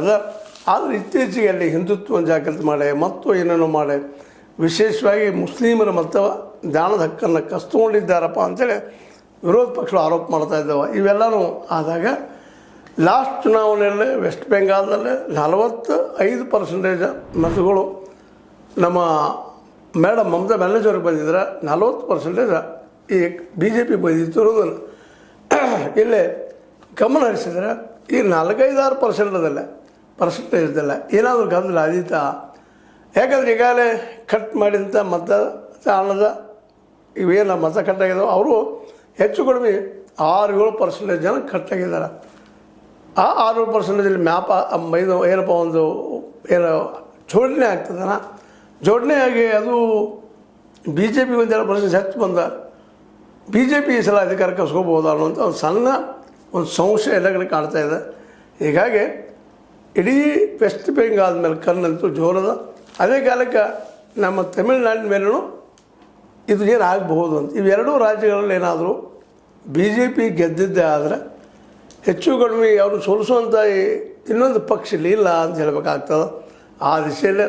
ಅದ. ಆದರೆ ಇತ್ತೀಚೆಗೆ ಅಲ್ಲಿ ಹಿಂದುತ್ವವನ್ನು ಜಾಗೃತಿ ಮಾಡಿ ಮತ್ತು ಏನೇನೋ ಮಾಡಿ ವಿಶೇಷವಾಗಿ ಮುಸ್ಲಿಮರ ಮತ್ತು ಜ್ಞಾನದ ಹಕ್ಕನ್ನು ಕಸ್ಕೊಂಡಿದ್ದಾರಪ್ಪ ಅಂಥೇಳಿ ವಿರೋಧ ಪಕ್ಷಗಳು ಆರೋಪ ಮಾಡ್ತಾ ಇದ್ದಾವೆ. ಇವೆಲ್ಲವೂ ಆದಾಗ ಲಾಸ್ಟ್ ಚುನಾವಣೆಯಲ್ಲಿ ವೆಸ್ಟ್ ಬೆಂಗಾಲ್ದಲ್ಲಿ 45% ಮತಗಳು ನಮ್ಮ ಮೇಡಮ್ ಮಮತಾ ಬ್ಯಾನರ್ಜಿ ಅವ್ರಿಗೆ ಬಂದಿದ್ರೆ 40% ಈ BJP ಬಂದಿತ್ತಿರೋದನ್ನು ಇಲ್ಲೇ ಗಮನ ಹರಿಸಿದ್ರೆ ಈ 4-5-6% ಪರ್ಸೆಂಟೇಜ್ದಲ್ಲ ಏನಾದರೂ ಗದ್ದಲ ಆದೀತಾ. ಯಾಕಂದ್ರೆ ಈಗಾಗಲೇ ಕಟ್ ಮಾಡಿದಂಥ ಮತದಾನದ ಇವೇನು ಮತ ಕಟ್ಟಾಗಿದ್ದಾವೆ ಅವರು ಹೆಚ್ಚು ಕಡಿಮೆ 6-7% ಜನ ಕಟ್ಟಾಗಿದ್ದಾರೆ. ಆ 6% ಮ್ಯಾಪ ಇದು ಏನಪ್ಪ ಒಂದು ಏನು ಜೋಡಣೆ ಆಗ್ತದನ ಜೋಡಣೆ ಆಗಿ ಅದು BJP 1-2% ಹೆಚ್ಚು ಬಂದ BJP ಈ ಸಲ ಅಧಿಕಾರ ಕಸ್ಕೋಬೋದು ಅನ್ನೋಂಥ ಒಂದು ಸಣ್ಣ ಒಂದು ಸಂಶಯ ಎಲ್ಲ ಕಡೆ ಕಾಣ್ತಾ ಇದೆ. ಹೀಗಾಗಿ ಇಡೀ ವೆಸ್ಟ್ ಬೆಂಗಾಲ್ ಮೇಲೆ ಕಣ್ಣಂತೂ ಜೋರದ. ಅದೇ ಕಾಲಕ್ಕೆ ನಮ್ಮ ತಮಿಳುನಾಡಿನ ಮೇಲೂ ಇದು ಏನು ಆಗಬಹುದು ಅಂತ. ಇವೆರಡೂ ರಾಜ್ಯಗಳಲ್ಲಿ ಏನಾದರೂ BJP ಗೆದ್ದಿದ್ದೇ ಆದರೆ ಹೆಚ್ಚು ಕಡಿಮೆ ಅವರು ಸೋಲಿಸುವಂಥ ಇನ್ನೊಂದು ಪಕ್ಷ ಇಲ್ಲ ಅಂತ ಹೇಳಬೇಕಾಗ್ತದೆ. ಆ ದಿಶೆಯಲ್ಲೇ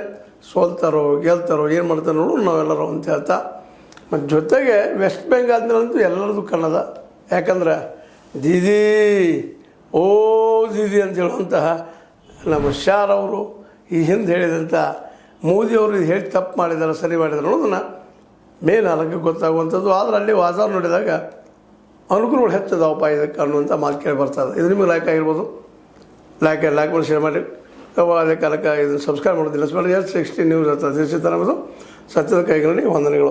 ಸೋಲ್ತಾರೋ ಗೆಲ್ತಾರೋ ಏನು ಮಾಡ್ತಾರೋ ನೋಡು ನಾವೆಲ್ಲರೂ ಅಂತ ಹೇಳ್ತಾ. ಮತ್ತು ಜೊತೆಗೆ ವೆಸ್ಟ್ ಬೆಂಗಾಲ್ನಲ್ಲಂತೂ ಎಲ್ಲರದು ಕನ್ನಡ. ಯಾಕಂದ್ರೆ ದೀದಿ ಓ ದೀದಿ ಅಂತ ಹೇಳುವಂತಹ ನಮ್ಮ ಶಾರ್ ಅವರು ಈ ಹಿಂದೆ ಹೇಳಿದಂಥ ಮೋದಿಯವರು ಇದು ಹೇಳಿ ತಪ್ಪು ಮಾಡಿದ್ದಾರೆ ಸರಿ ಮಾಡಿದ್ದಾರೆ ಅನ್ನೋದನ್ನು ಮೇ 4ಕ್ಕೆ ಗೊತ್ತಾಗುವಂಥದ್ದು. ಆದರೆ ಅಲ್ಲಿ ವಾತಾವರಣ ನೋಡಿದಾಗ ಅನುಕೂಲಗಳು ಹೆಚ್ಚದವಪ್ಪ ಇದಕ್ಕೆ ಅನ್ನುವಂಥ ಮಾತು ಕೇಳಿ ಬರ್ತದೆ. ಇದು ನಿಮಗೆ ಲೈಕ್ ಆಗಿರ್ಬೋದು. ಲೈಕ್ ಮಾಡಿ ಶೇರ್ ಮಾಡಿ. ಅದೇ ಕಾಲಕ್ಕೆ ಇದನ್ನು ಸಬ್ಸ್ಕ್ರೈಬ್ ಮಾಡೋದಿಲ್ಲ. S16 ನ್ಯೂಸ್ ಅಂತ ತಿಳಿಸುತ್ತಾರೆ. ನಮ್ಮದು ಸತ್ಯದ ಕೈಗಳಲ್ಲಿ ವಂದನೆಗಳು.